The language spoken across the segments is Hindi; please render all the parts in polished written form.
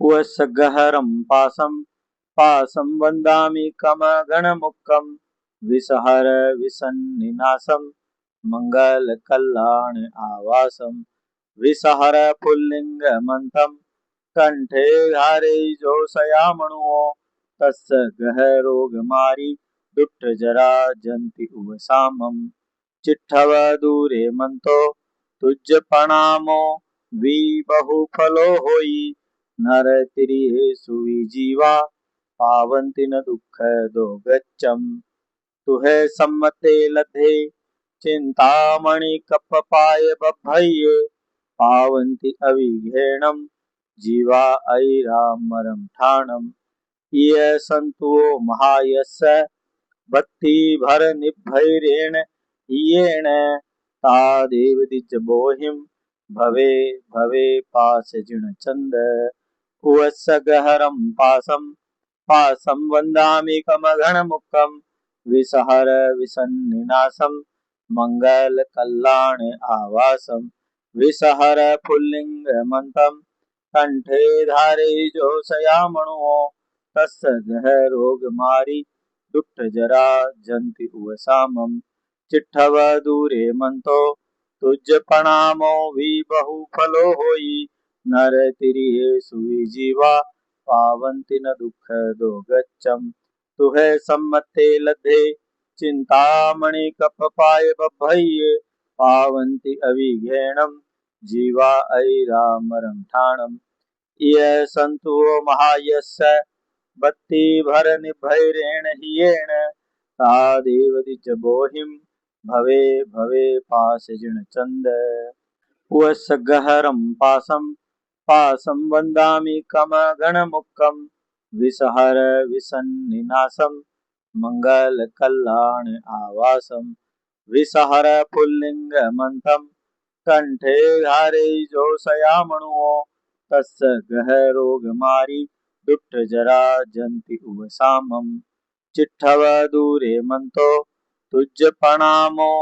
उवस्सगहरं पासं वन्दामि कमगणमुक्कं विसहर विसन्निनासं मङ्गलकल्याण आवासं विसहर पुल्लिङ्गमन्तं कंठे धारे जोषयामणुओ तस्य गहरोगमारी दुष्ट जरा जंति उवसामम चिट्ठव दूरे मंतो तुज प्रणामो वी बहुफलो होई नर तिरिये सुवी जीवा पावंति न दुख दो गच्चम तुहे सम्मते लधे चिंतामणि कपपाय बभये पावंति अविघेणम जीवा ऐरामरम ठाणम ये संतो महायस्य भक्ति भर निभैरेण येण तादेव दिज बोहिम भवे भवे पास जिण चंद उवत्सगहरम पासं वंदामि कमघन मुक्कम विसहर विसन्निनासम मंगल कल्याण आवासम विसहर पुल्लिंग मंतम कंठे धारे जोषयामणुओ तस्य गहरोगमारी दुष्ट जरा जंति उवसामम चिट्ठव दूरे मंतो तुज प्रणामो वी बहुफलो होई नर तिरिये सुवी जीवा पावंति न दुख दो गच्चम तुहे सम्मते लधे चिंतामणि कपपाय बभये पावंति अविघेणम जीवा ऐरामरम ठाणम ये संतो महायस्य भक्ति भर निभैरेण हियेण तादेव दिज बोहिम भवे भवे पास जिण चंद उवस्सगहरं पासं वन्दामि कमगणमुक्कं विसहर विसन्निनासं मङ्गलकल्याण आवासं विसहर पुल्लिङ्गमन्तं कंठे धारे जोषयामणुओ तस्य गहरोगमारी दुष्ट जरा जंति उवसामम चिट्ठव दूरे मंतो तुज प्रणामो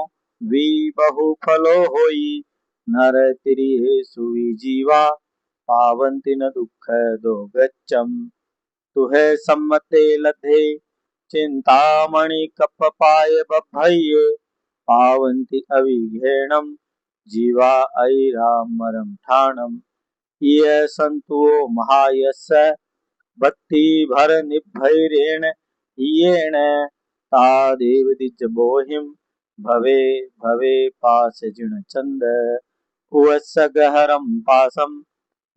वी बहुफलो होई नर तिरिये सुवी जीवा पावंति न दुख दो गच्चम तुहे सम्मते लधे चिंतामणि कपपाय बभये पावंति अविघेणम जीवा ऐरामरम ठाणम ये संतो महायस्य भक्ति भर निभैरेण येण तादेव दिज बोहिम भवे भवे पास जिण चंद उवत्सगहरं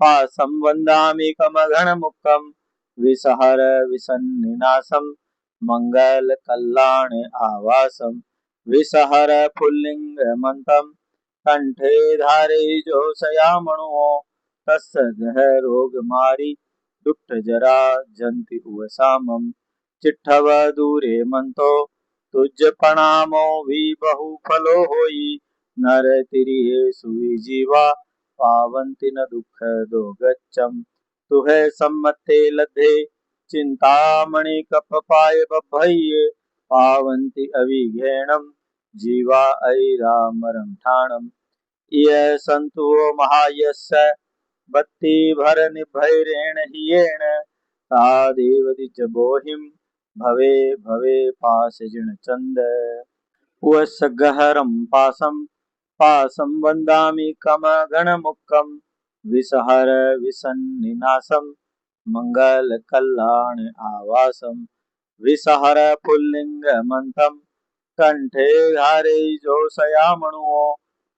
पासं वन्दामि कमघनमुक्कं विसहर विसन्निनासं मङ्गलकल्याण आवासं विसहर पुल्लिङ्गमन्तं कंठे धारे जोषयामणुओ तस्य गहरोगमारी दुष्ट जरा जंति उवसामम चिट्ठव दूरे मंतो तुज प्रणामो वी बहुफलो होई नर तिरिये सुवी जीवा पावंति न दुख दो गच्चम तुहे सम्मते लधे चिंतामणि कपपाय बभये पावंति अविघेणम जीवा ऐरामरम ठाणम ये संतो महायस्य भक्ति भर निभैरेण हियेण तादेव दिज बोहिम भवे भवे पास जिण चंद उवस्सगहरं पासं वन्दामि कमगणमुक्कं विसहर विसन्निनासं मङ्गलकल्याण आवासं विसहर पुल्लिङ्गमन्तं कंठे धारे जोषयामणुओ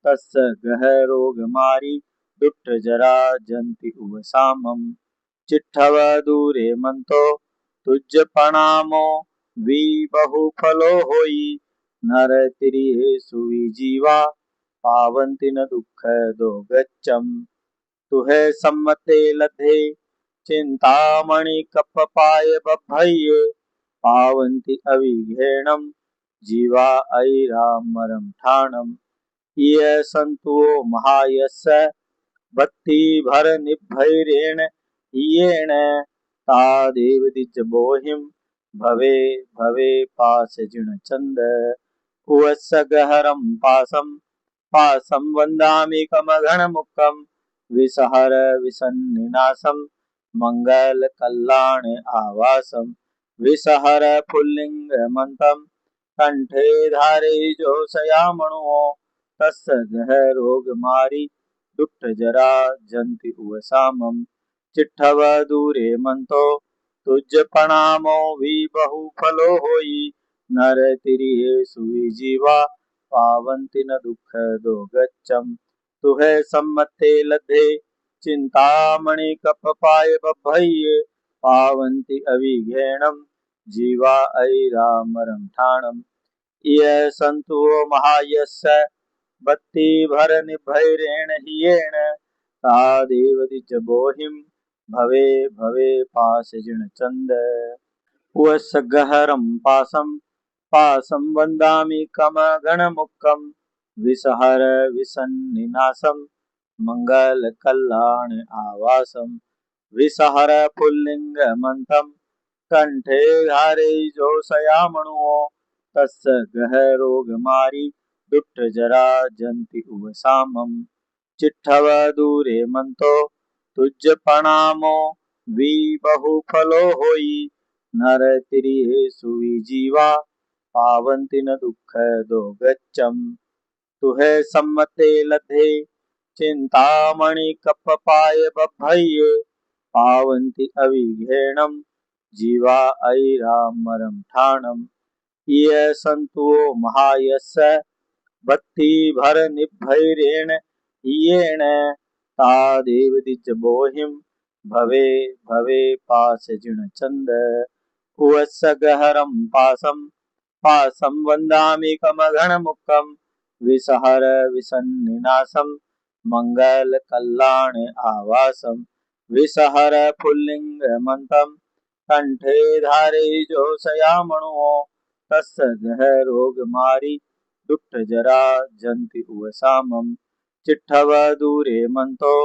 तस्य गहरोगमारी दुष्ट जरा जंति उवसामम चिट्ठव दूरे मंतो तुज प्रणामो वी बहुफलो होई नर तिरिये सुवी जीवा पावंति न दुख दो गच्चम तुहे सम्मते लधे चिंतामणि कपपाय बभये पावंति अविघेणम जीवा ऐरामरम ठाणम ये संतो महायस्य भक्ति भर निभैरेण येण तादेव दिज बोहिम भवे भवे पास जिण चंद उवत्सगहरं पासं वन्दामि कमघनमुक्कं विसहर विसन्निनासं मंगल कल्याण आवासम विसहर पुल्लिंगमंतम कंठे धारे जो सयामणो तस्य गह रोग मारी दुष्ट जरा जंति उवसामम चिट्ठव दूरे मंतो तुझ प्रणामो भी बहु फलो होई नर तिरिये सुई जीवा पावंति न दुख दो गच्चम तुहे सम्मते लधे चिंतामणि कपपाय बभ्भये पावन्ति अविघेणम जीवा ऐरामरम ठाणम इय संतो महायस्य बत्ती भर निभैरेण हियेण तादेव दिज बोहिम भवे भवे पास जिण चंद उवस गहरम पासम वंदामि कम गण मुक्कम विसहर विसन्निनासम मंगल कल्याण आवासम विसहर पुल्लिंग मंथम कंठे धारे जो सयामणुओ तस्य गह रोग मारी दुष्ट जरा जंति उवसामम चिट्ठव दूरे मंतो तुझ प्रणामो वी बहु फलो होई नर तिरिये सुवी जीवा पावंति न दुख दो गच्चम तुहे सम्मते लधे चिंतामणि कपपाय बभ्भये पावन्ति अविघेणम जीवा ऐरामरम ठाणम ये संतो महायस्य भक्ति भर निभैरेण येण तादेव दिज बोहिम भवे भवे पास जिण चंद उवस गहरम पासम वंदामि कमघन मुक्कम विसहर विसन्निनासम मंगल कल्याण आवासम विसहर पुल्लिंग मंतम कंठे धारे जो सयामणो तस्य गह रोग मारी दुष्ट जरा जंति उवसामम चिट्ठव दूरे मंतो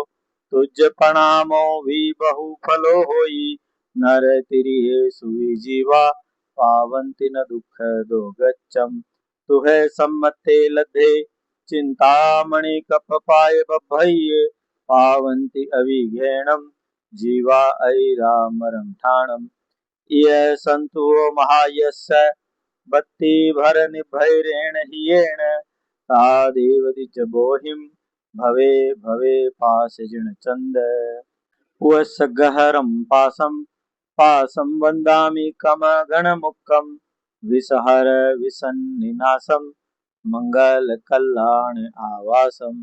तुझ प्रणामो भी बहु फलो होई नर तिरिये सुवी जीवा पावंति न दुख दो गच्चम तुहे सम्मते लधे चिंतामणि कपपाय बभ्भये पावन्ति अविघेणम जीवा ऐरामरम ठाणम इय संतो महायस्य बत्ती भर निभैरेण हियेण तादेव दिज बोहिम भवे भवे पास जिण चंद उवस गहरम पासम वंदामि कम गण मुक्कम विसहर विसन्निनासम मंगल कल्याण आवासम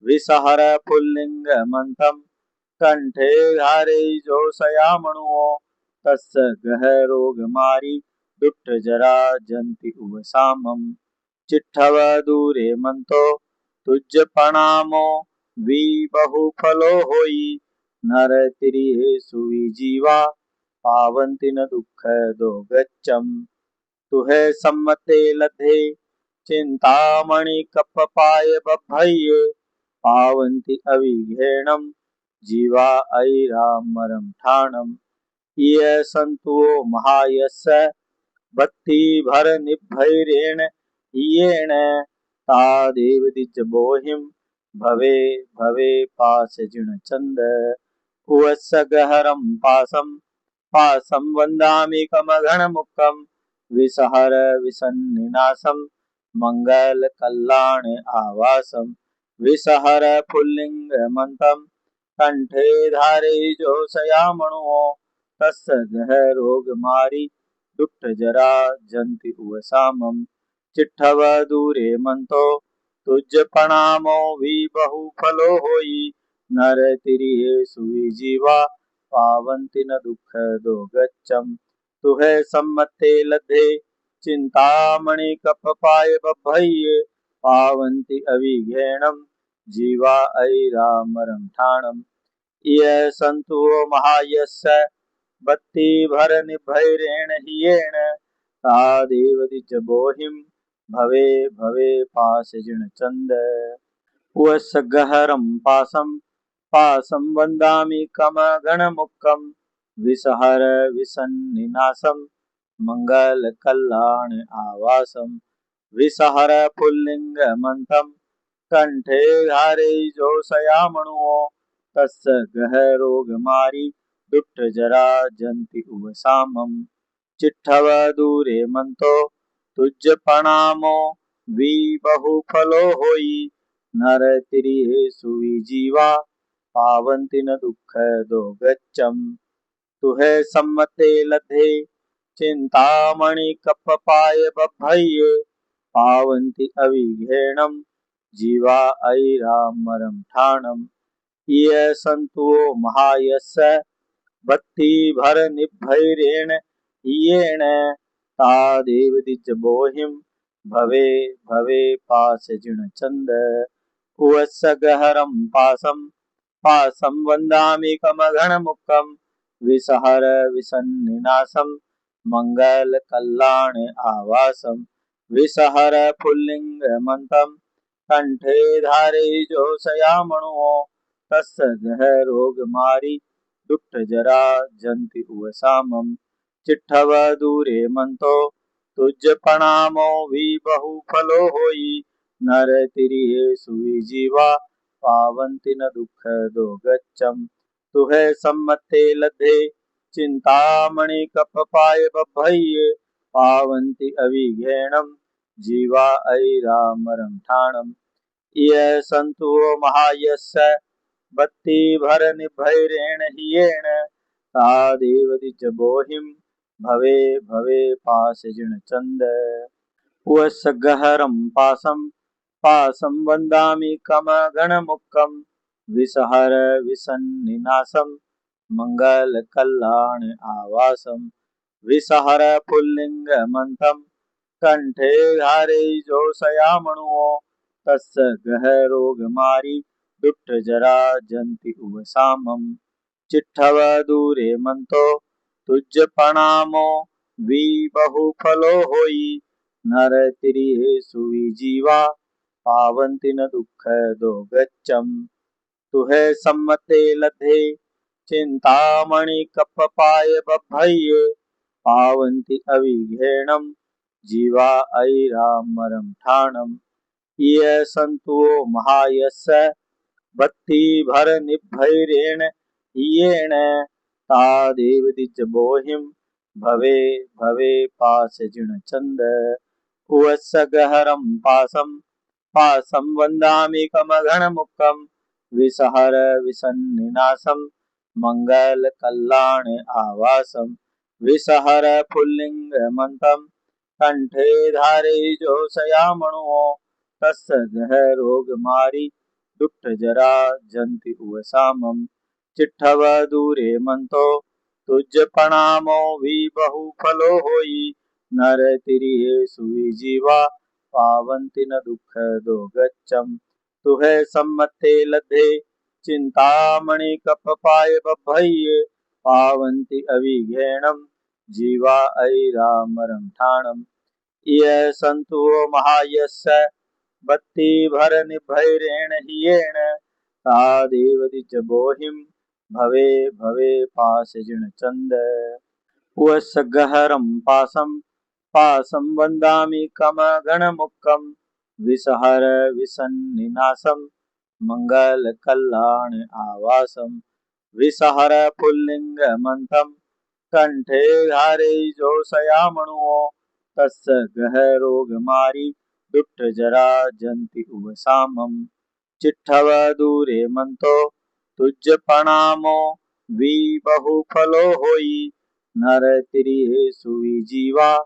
विसहर पुल्लिंग मंथम कंठे धारे जो सयामणुओ तस्य गह रोग मारी दुष्ट जरा जंति उवसामम चिट्ठव दूरे मंतो तुझ प्रणामो वी बहु फलो होई नर तिरिये सुवी जीवा पावन्ति न दुख दो गच्चम तुहे सम्मते लधे चिंतामणि कपपाय बभ्भये पावन्ति अविघेणम जीवा ऐरामरम ठाणम ये संतो महायस्य भक्ति भर निभैरेण येण तादेव दिज बोहिम भवे भवे पास जिण चंद उवस गहरम पासम वंदामि कमघन मुक्कम विसहर विसन्निनासम मंगल कल्याण आवासम विसहर पुल्लिंग मंतम कंठे धारे जो सयामणुओ तस्य गह रोग मारी दुष्ट जरा जंति उवसामम चिट्ठव दूरे मंतो तुझ प्रणामो भी बहु फलो होई नर तिरिये सुवी जीवा पावन्ति न दुख दो गच्चम तुहे सम्मते लधे चिंतामणि कपपाय बभ्भये पावन्ति अविघेणम जीवा ऐरामरम ठाणम इय संतो महायस्य बत्ती भर निभैरेण हियेण तादेव दिज बोहिम भवे भवे पास जिण चंद उवस गहरम पासम वंदामि कम गण मुक्कम विसहर विसन्निनासम मंगल कल्याण आवासम विसहर पुल्लिंग मंथम कंठे धारे जो सयामणुओ तस्य गह रोग मारी दुष्ट जरा जंति उवसामम। चिट्ठव दूरे मंतो तुझ प्रणामो वी बहु फलो होई। नर तिरिये सुवी जीवा पावंति न दुख दो गच्चम। तुहे सम्मते लधे चिंतामणि कपपाय बभ्भये। पावन्ति अविघ्नेणम जीवा ऐरामरम ठाणम। ये संतो महायस्य भक्ति भर निभैरेण येण। तादेव दिज बोहिम भवे भवे पास जिण चंद। उवस्स गहरम पासम पासम वंदामि कमघन मुक्कम। विसहर विसन्निनासम मंगल कल्याण आवासम। विसहर पुल्लिंग मंतम कंठे धारे जो सयामणो। तस् गह रोग मारी दुष्ट जरा जंति उवसामम। चिट्ठव दूरे मंतो तुझ प्रणामो वी बहु फलो होई। नर तिरिये सुवी जीवा पावंति न दुख दो गच्चम। तुहे सम्मते लधे चिंतामणि कपपाय बभ्भये। पावन्ति अविघ्नेणम जीवा ऐरामरम ठाणम। ये संतो महायस्य भक्ति भर निभैरेण हियेण। तादेव दिज बोहिम भवे भवे पास जिण चंद। उवस्स गहरम पासम पासम वंदामि कम गण मुक्कम। विसहर विसन्निनासम मंगल कल्याण आवासम। विसहर पुल्लिंग मंतम कंठे धारे जो सयामणो। तस् गह रोग मारी दुष्ट जरा जंति उवसामम। चिट्ठव दूरे मंतो तुझ प्रणामो वी बहु फलो होई। नर तिरिये सुवी जीवा पावंति न दुख दो गच्चम। तुहे सम्मते लधे चिंतामणि कपपाय बभ्भये। पावन्ति अविघ्नेणम जीवा ऐरामरम ठाणम। ये संतो महायस्य भक्ति भर निभैरेण येण। तादेव दिज बोहिम भवे भवे पास जिण चंद। उवस्स गहरम पासम पासम वंदामि कमघन मुक्कम। विसहर विसन्निनासम मंगल कल्याण आवासम। विसहर पुल्लिंग मंतम कंठे धारे जो सयामणो। तस् गह रोग मारी दुष्ट जरा जंति उवसामम। चिट्ठव दूरे मंतो तुझ प्रणामो वी बहु फलो होई। नर तिरिये सुवी जीवा पावन्ति न दुख दो गच्चम। तुहे सम्मते लधे चिंतामणि कपपाय बभ्भये। पावन्ति अविघ्नेणम जीवा ऐरामरम ठाणम। ये संतो महायस्य भक्ति भर निभैरेण हियेण। तादेव दिज बोहिम भवे भवे पास जिण चंद। उवस्स गहरम पासम पासम वंदामि कम गण मुक्कम। विसहर विसन्निनासम मंगल कल्याण आवासम। विसहर पुल्लिंग मंतम कंठे धारे जो सयामणो। तस् गह रोग मारी दुष्ट जरा जंति उवसामम। चिट्ठव दूरे मंतो तुझ प्रणामो वी बहु फलो होई। नर तिरिये सुवी जीवा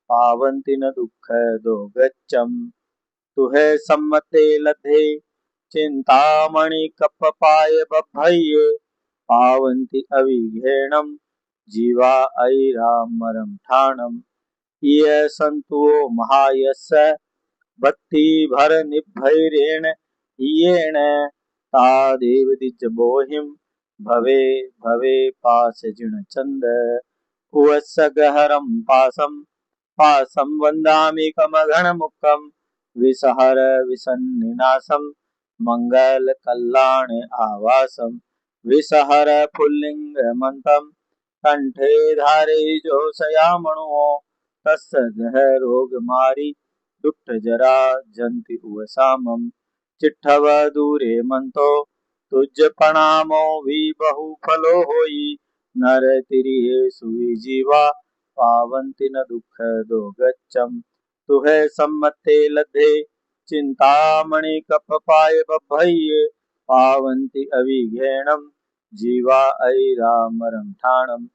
पावन्ति न दुख दो गच्चम। तुहे सम्मते लधे चिंतामणि कपपाय बभ्भये। पावन्ति अविघ्नेणम जीवा ऐरामरम ठाणम। ये संतो महायस्य भक्ति भर निभैरेण येण। तादेव दिज बोहिम भवे भवे पास जिण चंद। उवस्स गहरम पासम पासम वंदामि कमघन मुक्कम। विसहर विसन्निनासम मंगल कल्याण आवासम। विसहर पुल्लिंग मंतम कंठे धारे जो सयामणो। तस् गह रोग मारी दुष्ट जरा जंति उवसामम। चिट्ठव दूरे मंतो तुझ प्रणामो वी बहु फलो होई। नरतिर्येषु विजीवा पावन्ति न दुःखदो गच्छम् तुहे सम्मते लद्धे चिंतामणि कपपाय बभ्ये पावन्ति अविघ्नेनम् जीवा ऐरामरं ठाणम्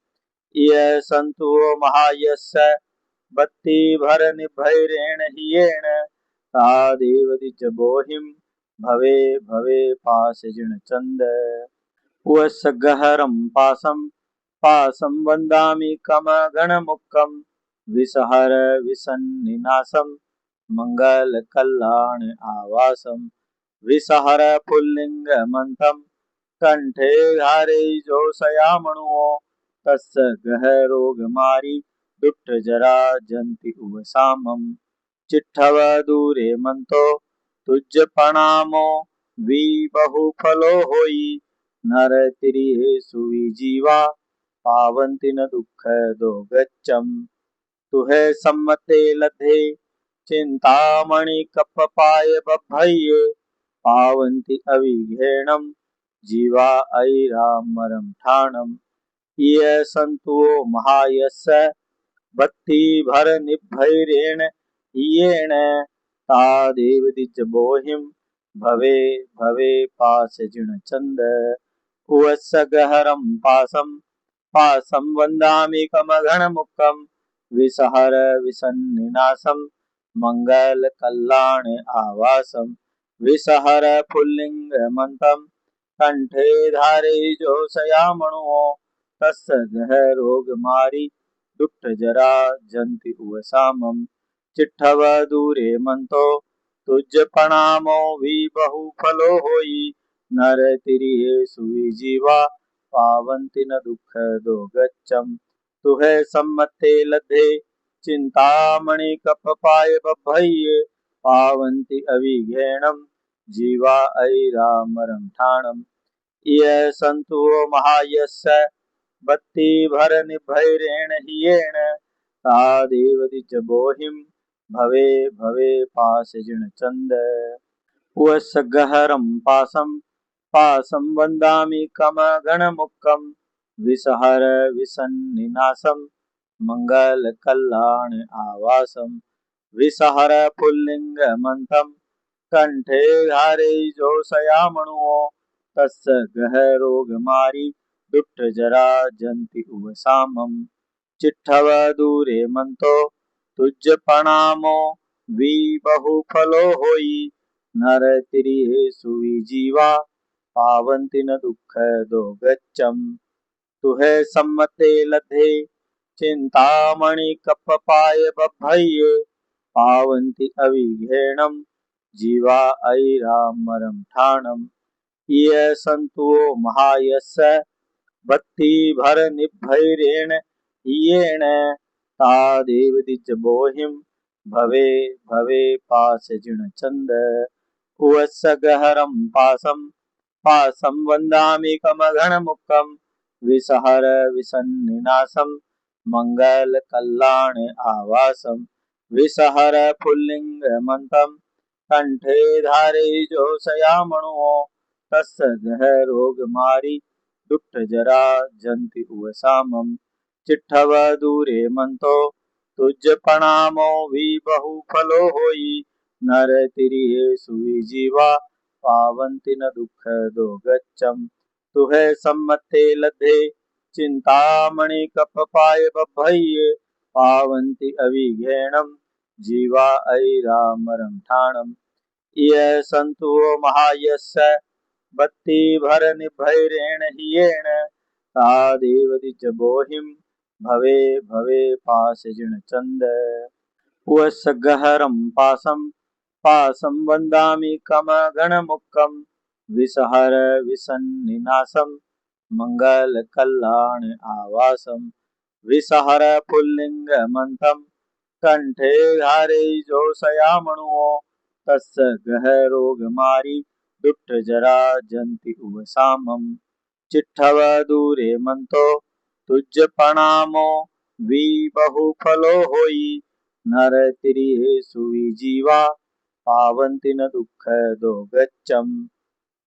ये सन्तु महायस्य बत्ति भर निभैरेण हियेण तादेव दिजबोहिं भवे भवे पाशजिण चंद उवसगहरं पासं वन्दामि कमगणमुक्कं विसहर विसन्निनासं मङ्गलकल्याण आवासं विसहर पुल्लिङ्गमन्तं कंठे धारे जोषयामणुओ तस्य गहरोगमारी दुष्ट जरा जंति उवसामं चिट्ठव दूरे मंतो तुझ प्रणामो वी बहु फलो होई नर तिरिये सुविजीवा पावन्ति न दुःख दो गच्छम तुहे सम्मते लधे चिंतामणि कपपाय बभ्ये पावन्ति अविघ्नेनम् जीवा ऐरामरं ठाणम् ये सन्तु महायस्य भक्ति भर निभैरेण येण तादेव दिजबोहिं भवे भवे पाशजिण चंद उवत्सगहरं पासं वन्दामि कमगणमुक्कं विसहर विसन्निनासं मङ्गलकल्याण आवासं विसहर पुल्लिङ्गमन्तं कंठे धारे जोषयामणुओ तस्य गहरोगमारी दुष्ट जरा जंति उवसामं चिट्ठव दूरे मंतो तुझ प्रणामो भी बहु फलो होई नर तिरियेषु विजीवा पावन्ति न दुःख दो गच्छम तुहे सम्मते लद्धे चिंतामणि कपपाय बभ्ये पावन्ति अविघ्नेनम् जीवा ऐरामरं ठाणम् ये सन्तु महायस्य बत्ति भर निभैरेण हियेण तादेव दिजबोहिं भवे भवे पाशजिण चंद उवसगहरं पासं वन्दामि कमगणमुक्कं विसहर विसन्निनासं मङ्गलकल्याण आवासं विसहर पुल्लिङ्गमन्तं कंठे धारे जोषयामणुओ तस्य गहरोगमारी दुष्ट जरा जंति उवसामं चिट्ठव दूरे मंतो तुझ प्रणामो वी बहु फलो होई नर तिरियेषु विजीवा पावन्ति न दुःख दो गच्छम तुहे सम्मते लधे चिंतामणि कपपाय बभ्ये पावन्ति अविघ्नेनम् जीवा ऐरामरं ठाणम् ये सन्तु महायस्य भक्ति भर निभैरेण येण तादेव दिजबोहिं भवे भवे पाशजिण चंद उवत्सगहरं पासं वन्दामि कमगणमुक्कं विसहर विसन्निनासं मङ्गलकल्याण आवासं विसहर पुल्लिङ्गमन्तं कंठे धारे जोषयामणुओ तस्य गहरोगमारी दुष्ट जरा जंति उवसामं चिट्ठव दूरे मंतो तुझ प्रणामो भी बहु फलो होई नर तिरियेषु विजीवा पावन्ति न दुःख दो गच्छम तुहे सम्मते लद्धे चिंतामणि कपपाय बभ्ये पावन्ति अविघ्नेनम् जीवा ऐरामरं ठाणम् ये सन्तु महायस्य बत्ति भर निभैरेण हियेण तादेव दिजबोहिं भवे भवे पाशजिण चंद उवसगहरं पासं वन्दामि कमगणमुक्कं विसहर विसन्निनासं मङ्गलकल्याण आवासं विसहर पुल्लिङ्गमन्तं कंठे धारे जोषयामणुओ तस्य गहरोगमारी दुष्ट जरा जंति उवसामं चिट्ठव दूरे मंतो तुझ प्रणामो वी बहु फलो होई नर तिरियेषु विजीवा पावन्ति न दुःख दो गच्छम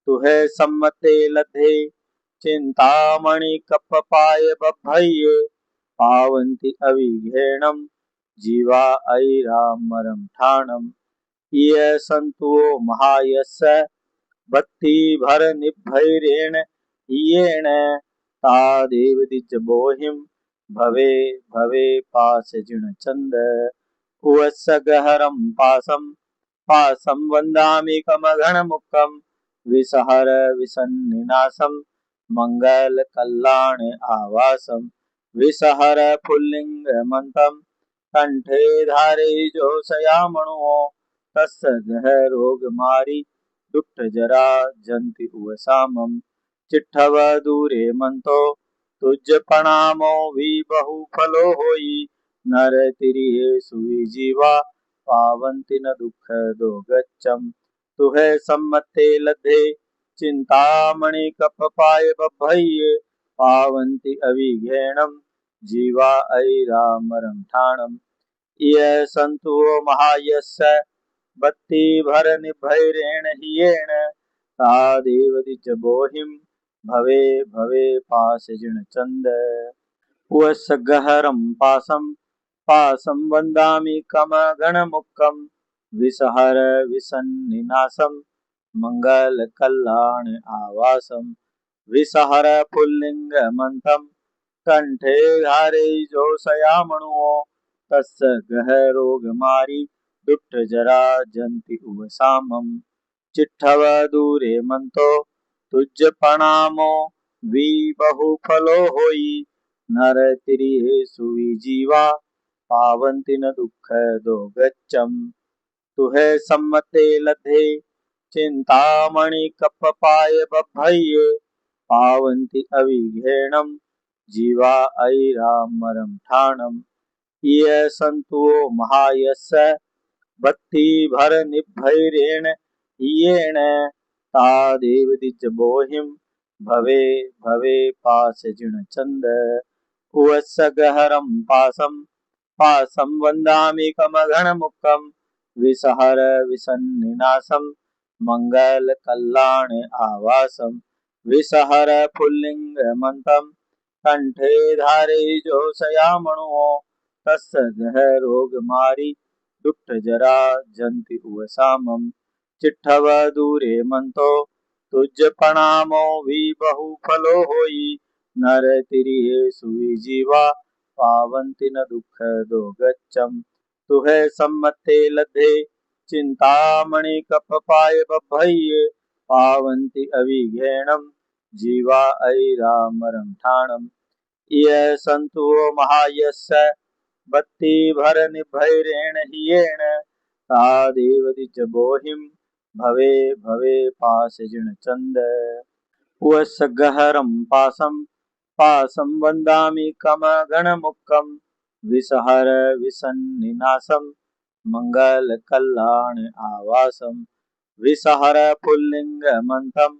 तुहे सम्मते लधे चिंतामणि कप्पपाय बभ्भये पावन्ति अविघ्नेनं जीवा ऐरामरं ठाणम् ये सन्तु महायस्य भक्तिभरनिर्भैरेण येन तादेव दिजबोहिं भवे भवे पाशजिणचन्द उवस्य गहरं पासं वन्दामि कमघनमुखं विसहर विसन्निनासं मङ्गलकल्याण आवासं विसहर पुल्लिङ्गमन्तं कंठे धारयिजोषयामणो तस्य गहरोगमारि दुष्टजरा जन्ति उवसामं चिट्ठव दूरे मंतो तुझ प्रणामो भी बहुफलो होई नर तिरिये सुविजीवा पावन्ति न दुःख दो गच्छम तुहे सम्मते लद्धे चिंतामणि कपपाय बभ्भये पावन्ति अविघ्नेनं जीवा ऐरामरं ठाणम् ये सन्तु महायस्य भक्तिभरनिर्भैरेण हियेण तादेव दिजबोहिं भवे भवे पाशजिणचन्द उवस्य गहरं पासं वन्दामि कमगणमुखं विसहर विसन्निनासं मङ्गलकल्याण आवासं विसहर पुल्लिङ्गमन्तं कंठे धारयिजोषयामणो तस्य गहरोगमारि दुष्टजरा जन्ति उवसामं चिट्ठव दूरे मंतो तुझ प्रणामो भी बहुफलो होई नर तिरिये सुविजीवा पावन्ति न दुःख दो गच्छम तुहे सम्मते लद्धे चिंतामणि कप्पपाय बभ्भये पावन्ति अविघ्नेनं जीवा ऐरामरं ठाणम् ये सन्तु महायस्य भक्तिभरनिर्भैरेण येन तादेव दिजबोहिं भवे भवे पाशजिणचन्द उवस्य गहरं पासं वन्दामि कमघनमुखं विसहर विसन्निनासं मङ्गलकल्याण आवासं विसहर पुल्लिङ्गमन्तं कंठे धारयिजोषयामणो तस्य गहरोगमारि दुष्टजरा जन्ति उवसामं चिट्ठव दूरे मंतो तुझ प्रणामो भी बहुफलो होई नर तिरिये सुविजीवा पावन्ति न दुःख दो गच्छम तुहे सम्मते लद्धे चिंतामणि कप्पपाय बभ्भये पावन्ति अविघ्नेनं जीवा ऐरामरं ठाणम् ये सन्तु महायस्य भक्तिभरनिर्भैरेण हियेण तादेव दिजबोहिं भवे भवे पाशजिणचन्द उवस्य गहरं पासं वन्दामि कमगणमुखं विसहर विसन्निनासं मङ्गलकल्याण आवासं विसहर पुल्लिङ्गमन्तं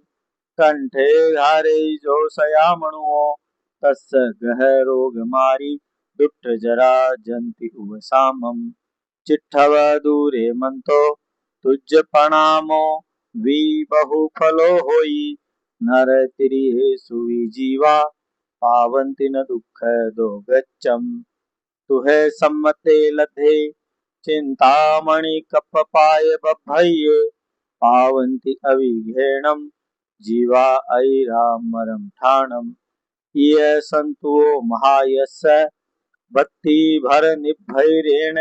कंठे धारयिजोषयामणो तस्य गहरोगमारि दुष्टजरा जन्ति उवसामं चिट्ठव दूरे मंतो तुझ प्रणामो भी बहुफलो होई नर तिरिये सुविजीवा पावन्ति न दुःख दो गच्छम तुहे सम्मते लद्धे चिंतामणि कप्पपाय बभ्भये पावन्ति अविघ्नेनं जीवा ऐरामरं ठाणम् ये सन्तु महायस्य भक्तिभरनिर्भैरेण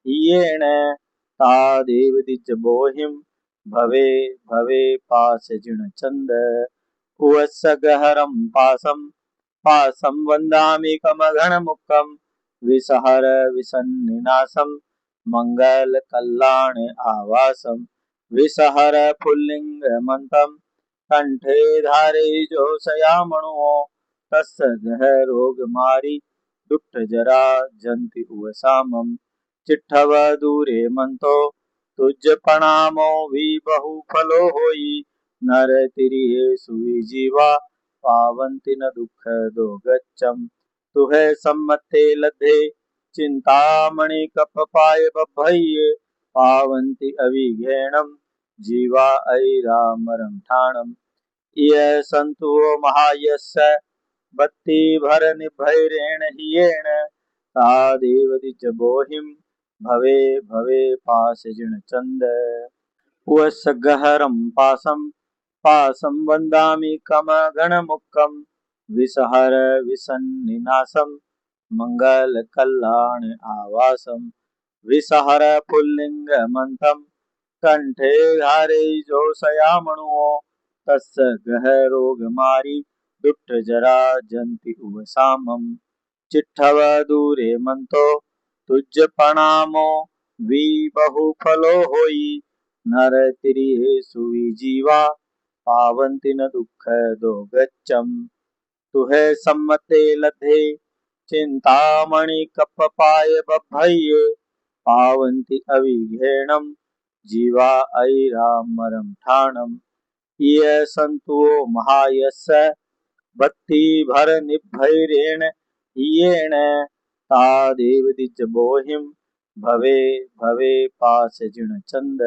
येन तादेव दिजबोहिं भवे भवे पाशजिणचन्द उवस्य गहरं पासं वन्दामि कमघनमुखं विसहर विसन्निनासं मङ्गलकल्याण आवासं विसहर पुल्लिङ्गमन्तं कंठे धारयिजोषयामणो तस्य गहरोगमारि दुष्टजरा जन्ति उवसामं चिट्ठव दूरे मंतो तुझ प्रणामो भी बहुफलो होई नर तिरिये सुविजीवा पावन्ति न दुःख दो गच्छम तुहे सम्मते लद्धे चिंतामणि कप्पपाय बभ्भये पावन्ति अविघ्नेनं जीवा ऐरामरं ठाणम् ये सन्तु महायस्य बत्ति भर निभैरेण हियेण तादेव द्विजबोहिं भवे भवे पाशजिण चंद। गहरं पासं वन्दामि कमगणमुक्कं विसहर विसन्निनासं मङ्गलकल्याण आवासं विसहर पुल्लिङ्गमन्तं कंठे धारे जोषयामणुओ तस्य गहरोगमारी दुष्ट जरा जंति उपसामम चिट्ठव दूरे मंतो तुझ प्रणामो वी बहु फलो होई नर तिरिये सुई जीवा पावंति न दुख दो गच्चम तुहे सम्मते लधे चिंतामणि कप पाय बभये पावंति अविघेणम जीवा ऐरामरम ठाणम ये सन्तु महायस्य भक्ति भर निभैरेण येण तादेव द्विजबोहिं भवे भवे पाशजिण चंद।